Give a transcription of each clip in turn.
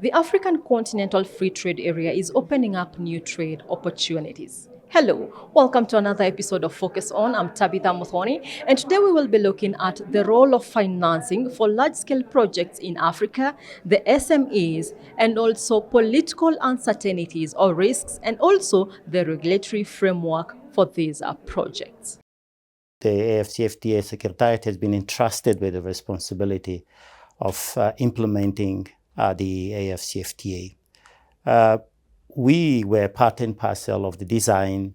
The African Continental Free Trade Area is opening up new trade opportunities. Hello, welcome to another episode of Focus On. I'm Tabitha Muthoni, and today we will be looking at the role of financing for large-scale projects in Africa, the SMEs, and also political uncertainties or risks, and also the regulatory framework for these projects. The AfCFTA Secretariat has been entrusted with the responsibility of implementing the AfCFTA. We were part and parcel of the design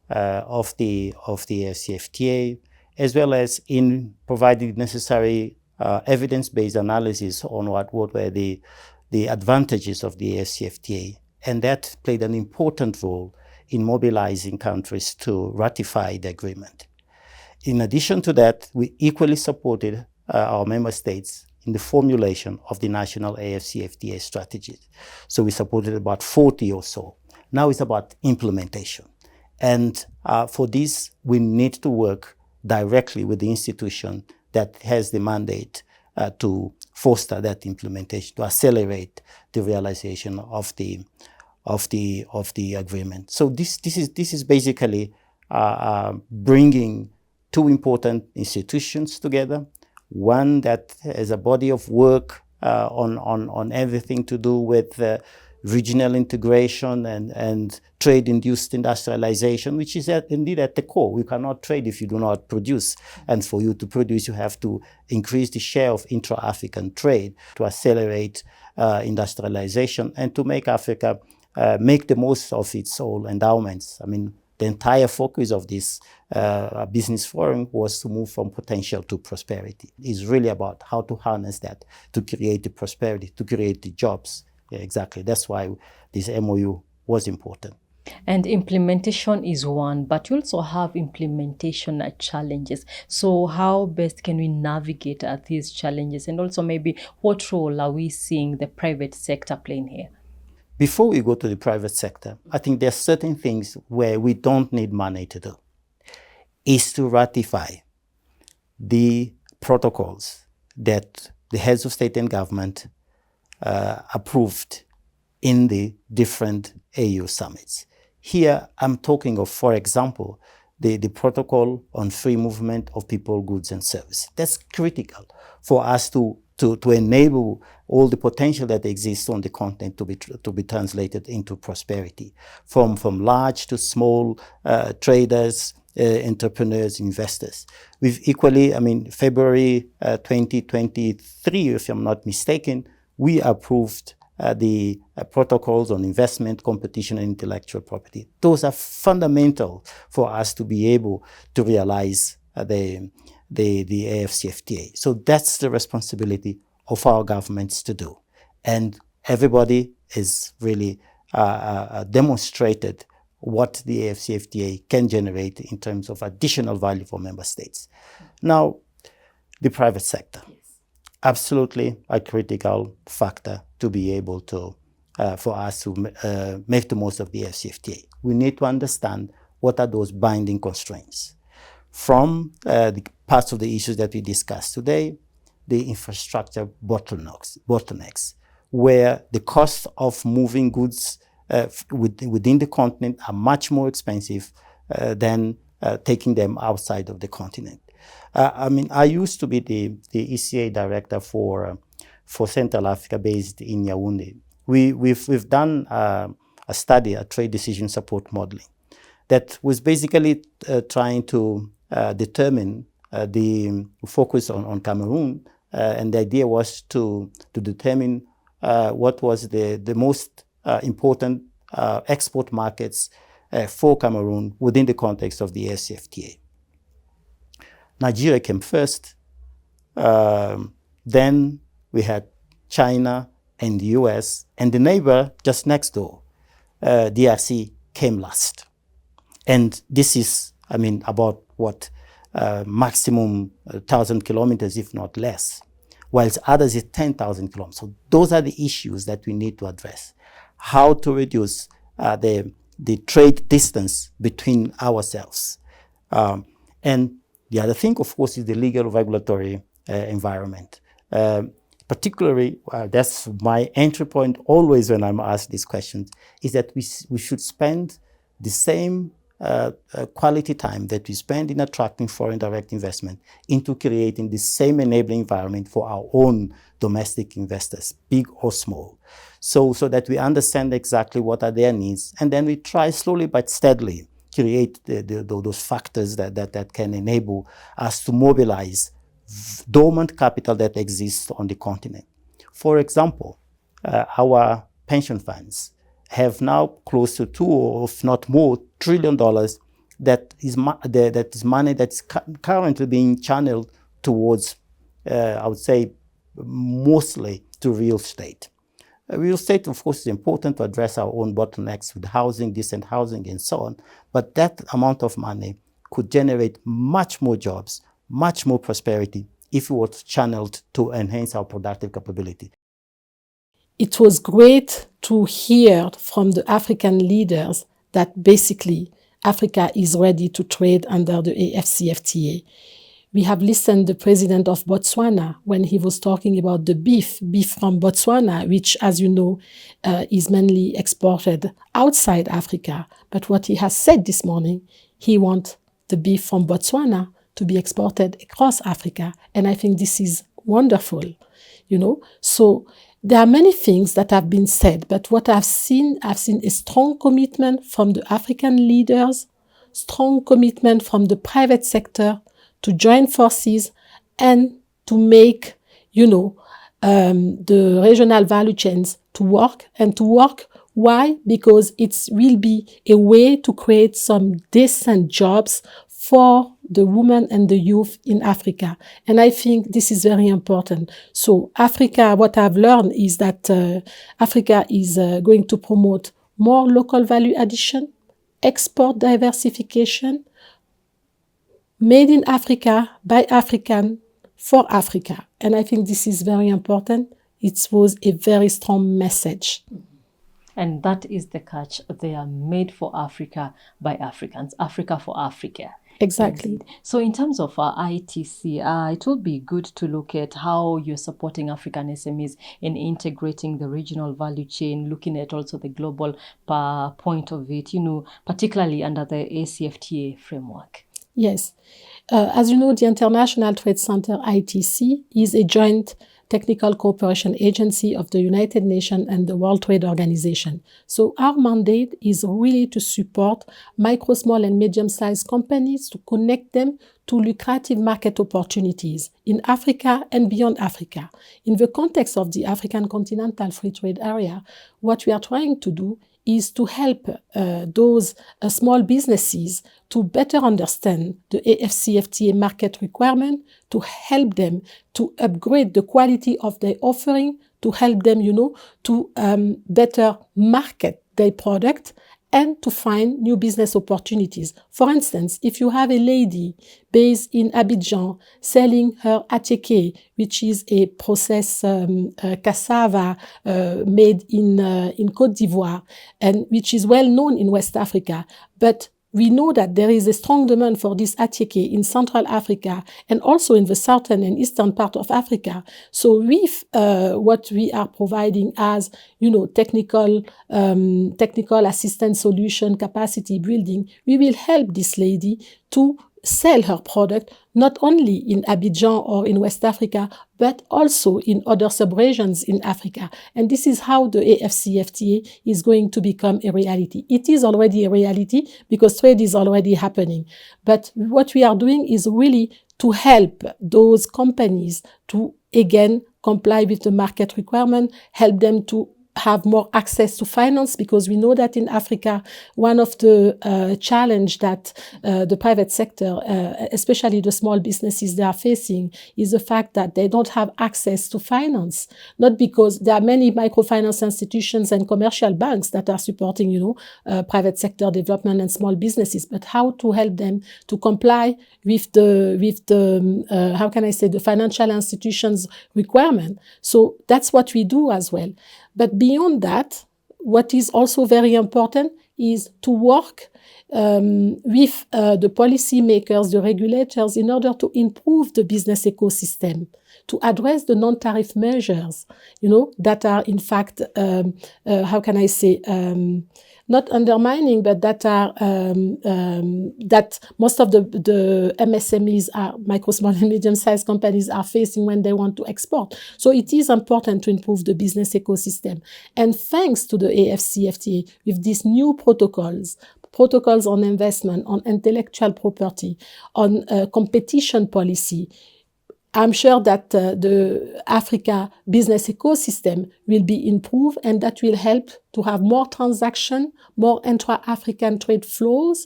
of the AfCFTA, as well as in providing necessary evidence-based analysis on what were the advantages of the AfCFTA. And that played an important role in mobilizing countries to ratify the agreement. In addition to that, we equally supported our member states in the formulation of the national AfCFTA strategies. So we supported about 40 or so. Now it's about implementation. And for this, we need to work directly with the institution that has the mandate to foster that implementation, to accelerate the realization of the agreement. So this is basically bringing two important institutions together. One that has a body of work on everything to do with regional integration and trade-induced industrialization, which is indeed at the core. We cannot trade if you do not produce. And for you to produce, you have to increase the share of intra-African trade to accelerate industrialization and to make Africa make the most of its oil endowments. I mean, the entire focus of this business forum was to move from potential to prosperity. It's really about how to harness that to create the prosperity, to create the jobs. Yeah, exactly. That's why this MOU was important. And implementation is one, but you also have implementation challenges. So how best can we navigate these challenges? And also maybe what role are we seeing the private sector playing here? Before we go to the private sector, I think there are certain things where we don't need money to do. Is to ratify the protocols that the heads of state and government approved in the different AU summits. Here, I'm talking of, for example, the protocol on free movement of people, goods, and services. That's critical for us to enable all the potential that exists on the continent to be translated into prosperity, from large to small traders, entrepreneurs, investors. We've equally, February 2023, if I'm not mistaken, we approved the protocols on investment, competition, and intellectual property. Those are fundamental for us to be able to realize the AfCFTA. So that's the responsibility of our governments to do. And everybody is really demonstrated what the AfCFTA can generate in terms of additional value for member states. Now, the private sector. Absolutely a critical factor to be able to, for us to make the most of the AfCFTA. We need to understand what are those binding constraints. From the parts of the issues that we discussed today, the infrastructure bottlenecks, where the cost of moving goods within the continent are much more expensive than taking them outside of the continent. I used to be the ECA director for Central Africa based in Yaoundé. We've done a study, a trade decision support modeling, that was basically trying to determine the focus on Cameroon, and the idea was to determine what was the most important export markets for Cameroon within the context of the AfCFTA. Nigeria came first, then we had China and the US, and the neighbor just next door, DRC, came last. And this is, about what, maximum 1,000 kilometers, if not less, whilst others is 10,000 kilometers. So those are the issues that we need to address. How to reduce the trade distance between ourselves. And the other thing, of course, is the legal regulatory environment. particularly, that's my entry point always when I'm asked these questions, is that we should spend the same quality time that we spend in attracting foreign direct investment into creating the same enabling environment for our own domestic investors, big or small. So that we understand exactly what are their needs, and then we try slowly but steadily create those factors that can enable us to mobilize dormant capital that exists on the continent. For example, our pension funds have now close to $2 or if not more trillion that is money that's currently being channeled towards, I would say, mostly to real estate. Real estate, of course, is important to address our own bottlenecks with housing, decent housing, and so on. But that amount of money could generate much more jobs, much more prosperity if it was channeled to enhance our productive capability. It was great to hear from the African leaders that basically Africa is ready to trade under the AfCFTA. We have listened to the president of Botswana when he was talking about the beef from Botswana, which, as you know, is mainly exported outside Africa. But what he has said this morning, he wants the beef from Botswana to be exported across Africa. And I think this is wonderful, So there are many things that have been said, but what I've seen a strong commitment from the African leaders, strong commitment from the private sector to join forces and to make, the regional value chains to work. Why? Because it will be a way to create some decent jobs for the women and the youth in Africa. And I think this is very important. So Africa, what I've learned is that Africa is going to promote more local value addition, export diversification, made in Africa, by African, for Africa. And I think this is very important. It was a very strong message. And that is the catch. They are made for Africa, by Africans. Africa for Africa. Exactly. Indeed. So in terms of ITC, it will be good to look at how you're supporting African SMEs in integrating the regional value chain, looking at also the global point of it, particularly under the AfCFTA framework. Yes. As you know, the International Trade Center, ITC, is a joint technical cooperation agency of the United Nations and the World Trade Organization. So our mandate is really to support micro, small, and medium-sized companies, to connect them to lucrative market opportunities in Africa and beyond Africa. In the context of the African Continental Free Trade Area, what we are trying to do is to help those small businesses to better understand the AfCFTA market requirement, to help them to upgrade the quality of their offering, to help them, to better market their product, and to find new business opportunities. For instance, if you have a lady based in Abidjan selling her attiéké, which is a processed cassava made in Côte d'Ivoire, and which is well known in West Africa, but we know that there is a strong demand for this attiéké in Central Africa and also in the southern and eastern part of Africa. So with what we are providing as, technical assistance solution, capacity building, we will help this lady to sell her product not only in Abidjan or in West Africa, but also in other sub-regions in Africa. And this is how the AfCFTA is going to become a reality. It is already a reality because trade is already happening. But what we are doing is really to help those companies to, again, comply with the market requirement, help them to have more access to finance, because we know that in Africa, one of the challenge that the private sector, especially the small businesses, they are facing is the fact that they don't have access to finance. Not because there are many microfinance institutions and commercial banks that are supporting, private sector development and small businesses, but how to help them to comply with the the financial institutions requirement. So that's what we do as well. But beyond that, what is also very important is to work with the policymakers, the regulators, in order to improve the business ecosystem, to address the non-tariff measures, that are in fact, how can I say, not undermining, but that are that most of the MSMEs are micro, small, and medium-sized companies are facing when they want to export. So it is important to improve the business ecosystem. And thanks to the AfCFTA, with these new protocols on investment, on intellectual property, on competition policy, I'm sure that the Africa business ecosystem will be improved, and that will help to have more transaction, more intra-African trade flows.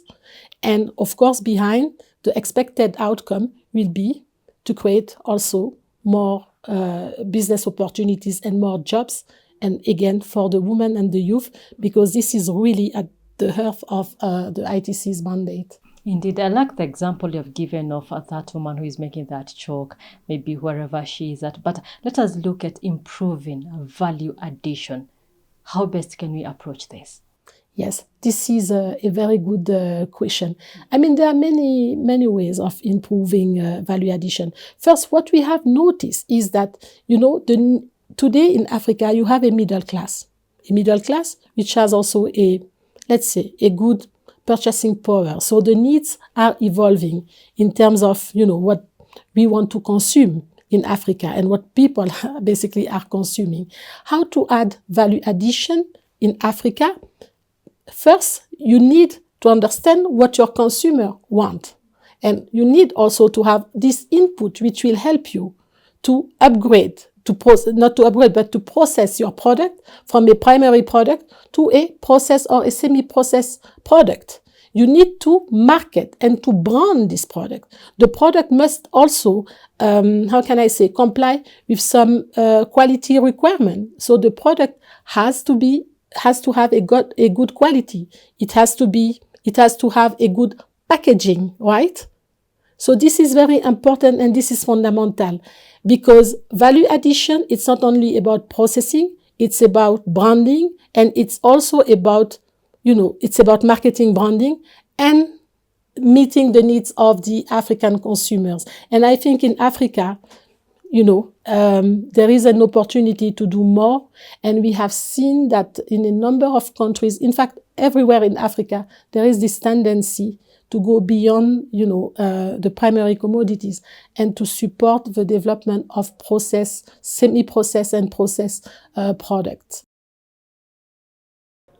And of course, behind the expected outcome will be to create also more business opportunities and more jobs. And again, for the women and the youth, because this is really at the heart of the ITC's mandate. Indeed, I like the example you've given of that woman who is making that chalk, maybe wherever she is at. But let us look at improving value addition. How best can we approach this? Yes, this is a very good question. I mean, there are many ways of improving value addition. First, what we have noticed is that, today in Africa, you have a middle class which has also a good purchasing power. So the needs are evolving in terms of, what we want to consume in Africa and what people basically are consuming. How to add value addition in Africa? First, you need to understand what your consumer want. And you need also to have this input which will help you to upgrade, not to upgrade, but to process your product from a primary product to a processed or a semi-processed product. You need to market and to brand this product. The product must also, comply with some quality requirement. So the product has to have a good quality. It has to have a good packaging, right? So this is very important, and this is fundamental, because value addition, it's not only about processing, it's about branding, and it's also about, it's about marketing, branding, and meeting the needs of the African consumers. And I think in Africa, there is an opportunity to do more. And we have seen that in a number of countries, in fact, everywhere in Africa, there is this tendency to go beyond, the primary commodities and to support the development of processed, semi-processed and processed products.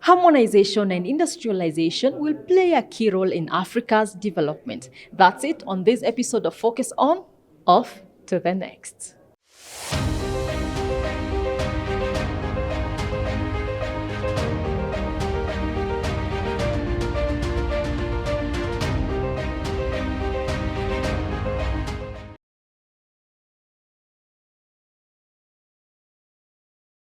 Harmonization and industrialization will play a key role in Africa's development. That's it on this episode of Focus On. Off to the next.